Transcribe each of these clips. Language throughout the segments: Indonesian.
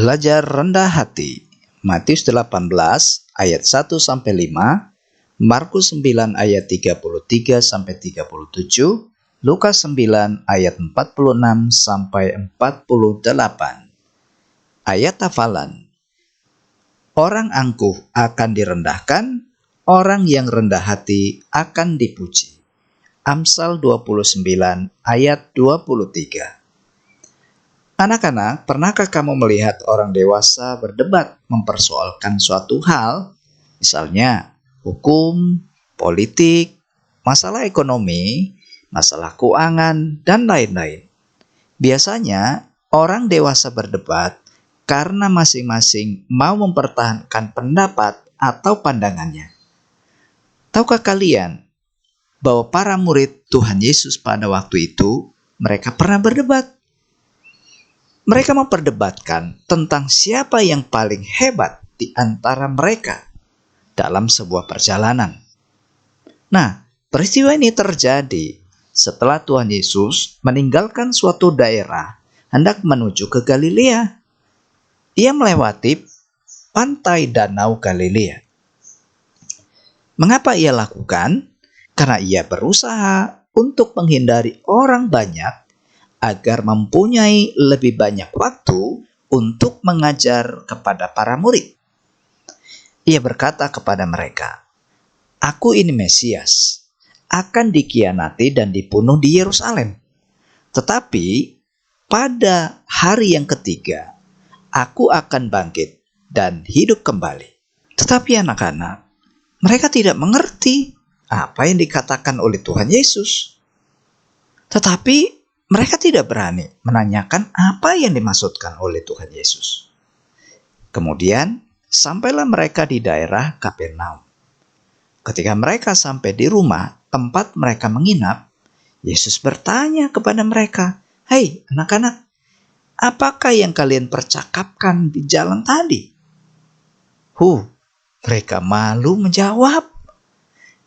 Belajar rendah hati. Matius 18 ayat 1 sampai 5, Markus 9 ayat 33 sampai 37, Lukas 9 ayat 46 sampai 48. Ayat hafalan. Orang angkuh akan direndahkan, orang yang rendah hati akan dipuji. Amsal 29 ayat 23. Anak-anak, pernahkah kamu melihat orang dewasa berdebat mempersoalkan suatu hal, misalnya hukum, politik, masalah ekonomi, masalah keuangan, dan lain-lain? Biasanya orang dewasa berdebat karena masing-masing mau mempertahankan pendapat atau pandangannya. Tahukah kalian bahwa para murid Tuhan Yesus pada waktu itu mereka pernah berdebat? Mereka memperdebatkan tentang siapa yang paling hebat di antara mereka dalam sebuah perjalanan. Nah, peristiwa ini terjadi setelah Tuhan Yesus meninggalkan suatu daerah hendak menuju ke Galilea. Ia melewati pantai Danau Galilea. Mengapa ia lakukan? Karena ia berusaha untuk menghindari orang banyak agar mempunyai lebih banyak waktu untuk mengajar kepada para murid. Ia berkata kepada mereka, "Aku ini Mesias, akan dikhianati dan dibunuh di Yerusalem. Tetapi pada hari yang ketiga, aku akan bangkit dan hidup kembali." Tetapi anak-anak, mereka tidak mengerti apa yang dikatakan oleh Tuhan Yesus. Tetapi mereka tidak berani menanyakan apa yang dimaksudkan oleh Tuhan Yesus. Kemudian, sampailah mereka di daerah Kapernaum. Ketika mereka sampai di rumah tempat mereka menginap, Yesus bertanya kepada mereka, "Hei anak-anak, apakah yang kalian percakapkan di jalan tadi?" Mereka malu menjawab,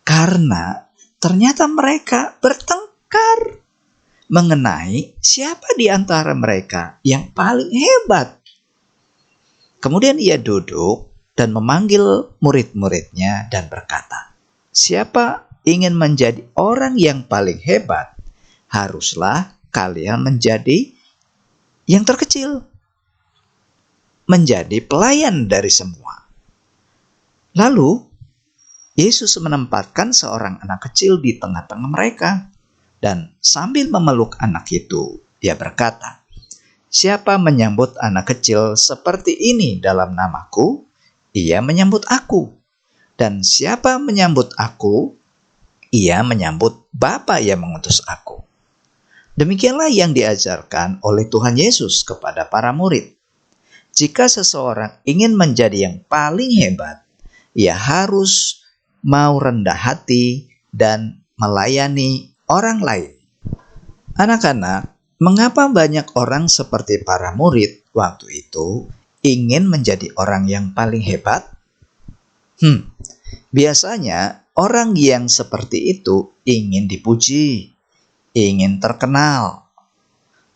karena ternyata mereka bertengkar mengenai siapa di antara mereka yang paling hebat. Kemudian ia duduk dan memanggil murid-muridnya dan berkata, "Siapa ingin menjadi orang yang paling hebat, haruslah kalian menjadi yang terkecil, menjadi pelayan dari semua." Lalu Yesus menempatkan seorang anak kecil di tengah-tengah mereka. Dan sambil memeluk anak itu, ia berkata, "Siapa menyambut anak kecil seperti ini dalam namaku, ia menyambut aku. Dan siapa menyambut aku, ia menyambut Bapa yang mengutus aku." Demikianlah yang diajarkan oleh Tuhan Yesus kepada para murid. Jika seseorang ingin menjadi yang paling hebat, ia harus mau rendah hati dan melayani orang lain. Anak-anak, mengapa banyak orang seperti para murid waktu itu ingin menjadi orang yang paling hebat? Biasanya orang yang seperti itu ingin dipuji, ingin terkenal.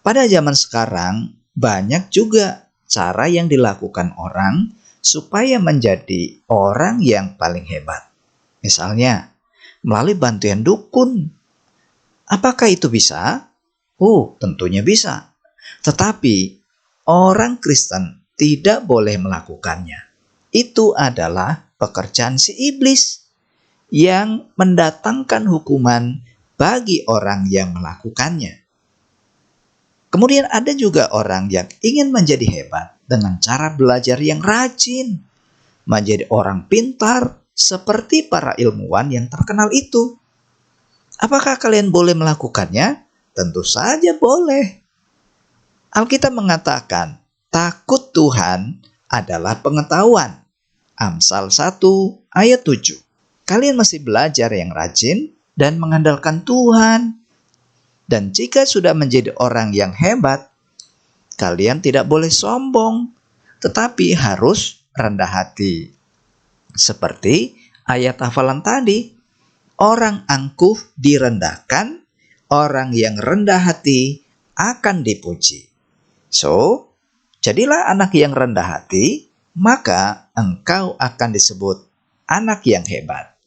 Pada zaman sekarang, banyak juga cara yang dilakukan orang supaya menjadi orang yang paling hebat. Misalnya, melalui bantuan dukun. Apakah itu bisa? Tentunya bisa. Tetapi orang Kristen tidak boleh melakukannya. Itu adalah pekerjaan si iblis yang mendatangkan hukuman bagi orang yang melakukannya. Kemudian ada juga orang yang ingin menjadi hebat dengan cara belajar yang rajin, menjadi orang pintar seperti para ilmuwan yang terkenal itu. Apakah kalian boleh melakukannya? Tentu saja boleh. Alkitab mengatakan, takut Tuhan adalah pengetahuan. Amsal 1 ayat 7. Kalian mesti belajar yang rajin dan mengandalkan Tuhan. Dan jika sudah menjadi orang yang hebat, kalian tidak boleh sombong, tetapi harus rendah hati. Seperti ayat hafalan tadi, orang angkuh direndahkan, orang yang rendah hati akan dipuji. So, Jadilah anak yang rendah hati, maka engkau akan disebut anak yang hebat.